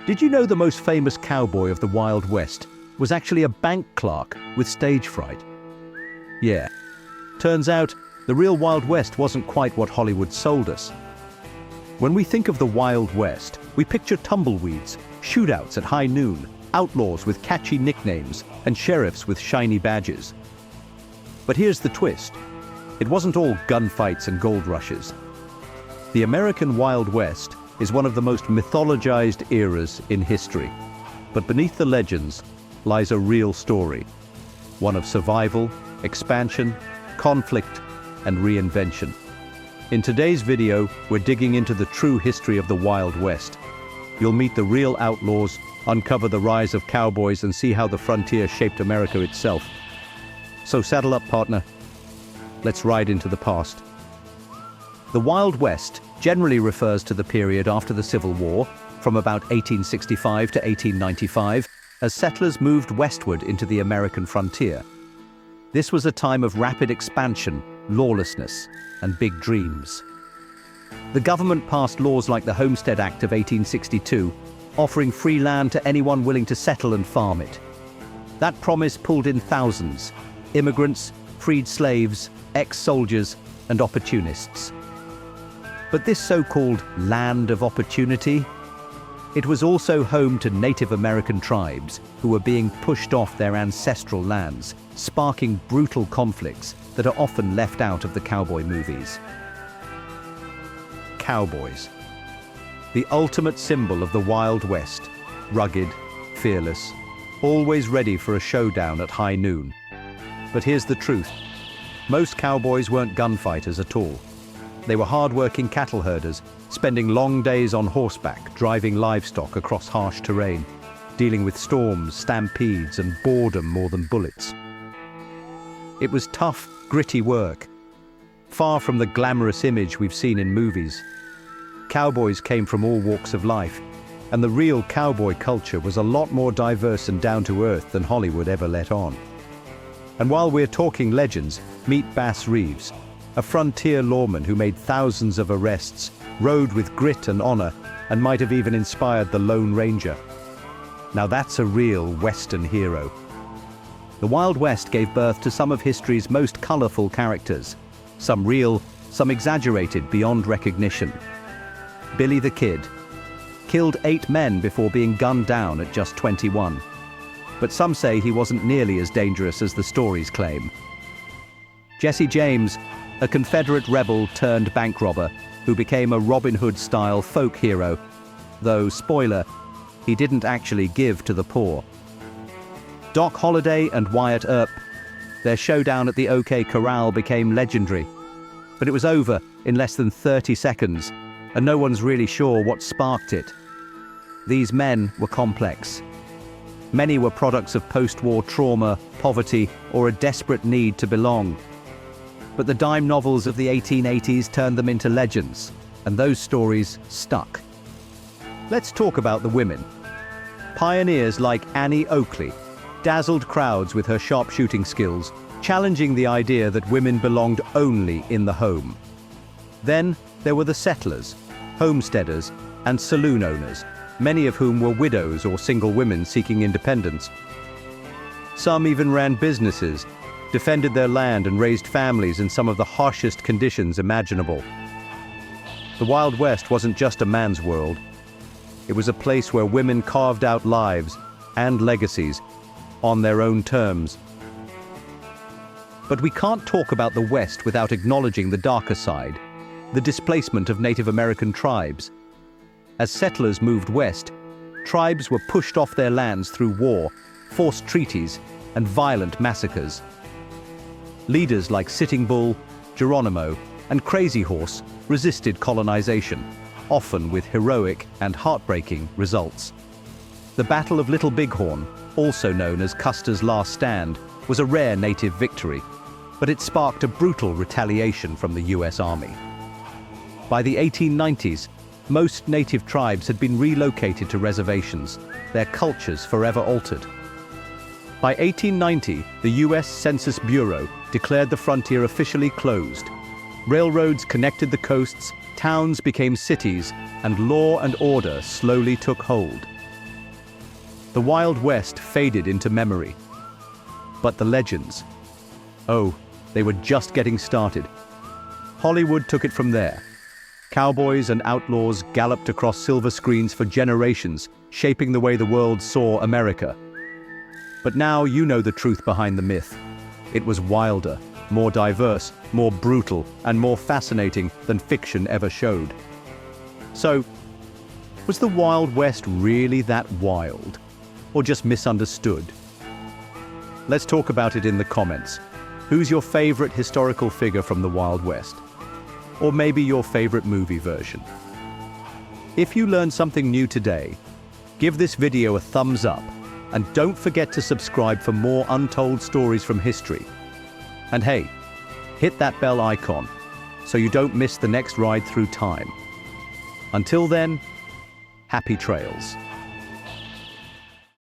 Did you know the most famous cowboy of the Wild West was actually a bank clerk with stage fright? Yeah. Turns out, the real Wild West wasn't quite what Hollywood sold us. When we think of the Wild West, we picture tumbleweeds, shootouts at high noon, outlaws with catchy nicknames, and sheriffs with shiny badges. But here's the twist. It wasn't all gunfights and gold rushes. The American Wild West is one of the most mythologized eras in history. But beneath the legends lies a real story. One of survival, expansion, conflict, and reinvention. In today's video, we're digging into the true history of the Wild West. You'll meet the real outlaws, uncover the rise of cowboys, and see how the frontier shaped America itself. So saddle up, partner. Let's ride into the past. The Wild West generally refers to the period after the Civil War, from about 1865 to 1895, as settlers moved westward into the American frontier. This was a time of rapid expansion, lawlessness, and big dreams. The government passed laws like the Homestead Act of 1862, offering free land to anyone willing to settle and farm it. That promise pulled in thousands: immigrants, freed slaves, ex-soldiers, and opportunists. But this so-called land of opportunity, it was also home to Native American tribes who were being pushed off their ancestral lands, sparking brutal conflicts that are often left out of the cowboy movies. Cowboys. The ultimate symbol of the Wild West, rugged, fearless, always ready for a showdown at high noon. But here's the truth. Most cowboys weren't gunfighters at all. They were hard-working cattle herders, spending long days on horseback, driving livestock across harsh terrain, dealing with storms, stampedes, and boredom more than bullets. It was tough, gritty work, far from the glamorous image we've seen in movies. Cowboys came from all walks of life, and the real cowboy culture was a lot more diverse and down-to-earth than Hollywood ever let on. And while we're talking legends, meet Reeves, a frontier lawman who made thousands of arrests, rode with grit and honor, and might have even inspired the Lone Ranger. Now that's a real Western hero. The Wild West gave birth to some of history's most colorful characters, some real, some exaggerated beyond recognition. Billy the Kid killed 8 men before being gunned down at just 21. But some say he wasn't nearly as dangerous as the stories claim. Jesse James, a Confederate rebel turned bank robber who became a Robin Hood-style folk hero, though, spoiler, he didn't actually give to the poor. Doc Holliday and Wyatt Earp, their showdown at the OK Corral became legendary, but it was over in less than 30 seconds, and no one's really sure what sparked it. These men were complex. Many were products of post-war trauma, poverty, or a desperate need to belong. But the dime novels of the 1880s turned them into legends, and those stories stuck. Let's talk about the women. Pioneers like Annie Oakley dazzled crowds with her sharpshooting skills, challenging the idea that women belonged only in the home. Then there were the settlers, homesteaders, and saloon owners, many of whom were widows or single women seeking independence. Some even ran businesses, defended their land, and raised families in some of the harshest conditions imaginable. The Wild West wasn't just a man's world. It was a place where women carved out lives and legacies on their own terms. But we can't talk about the West without acknowledging the darker side, the displacement of Native American tribes. As settlers moved west, tribes were pushed off their lands through war, forced treaties, and violent massacres. Leaders like Sitting Bull, Geronimo, and Crazy Horse resisted colonization, often with heroic and heartbreaking results. The Battle of Little Bighorn, also known as Custer's Last Stand, was a rare native victory, but it sparked a brutal retaliation from the US Army. By the 1890s, most native tribes had been relocated to reservations, their cultures forever altered. By 1890, the US Census Bureau declared the frontier officially closed. Railroads connected the coasts, towns became cities, and law and order slowly took hold. The Wild West faded into memory. But the legends, oh, they were just getting started. Hollywood took it from there. Cowboys and outlaws galloped across silver screens for generations, shaping the way the world saw America. But now you know the truth behind the myth. It was wilder, more diverse, more brutal, and more fascinating than fiction ever showed. So, was the Wild West really that wild? Or just misunderstood? Let's talk about it in the comments. Who's your favorite historical figure from the Wild West? Or maybe your favorite movie version? If you learned something new today, give this video a thumbs up and don't forget to subscribe for more untold stories from history. And hey, hit that bell icon so you don't miss the next ride through time. Until then, happy trails.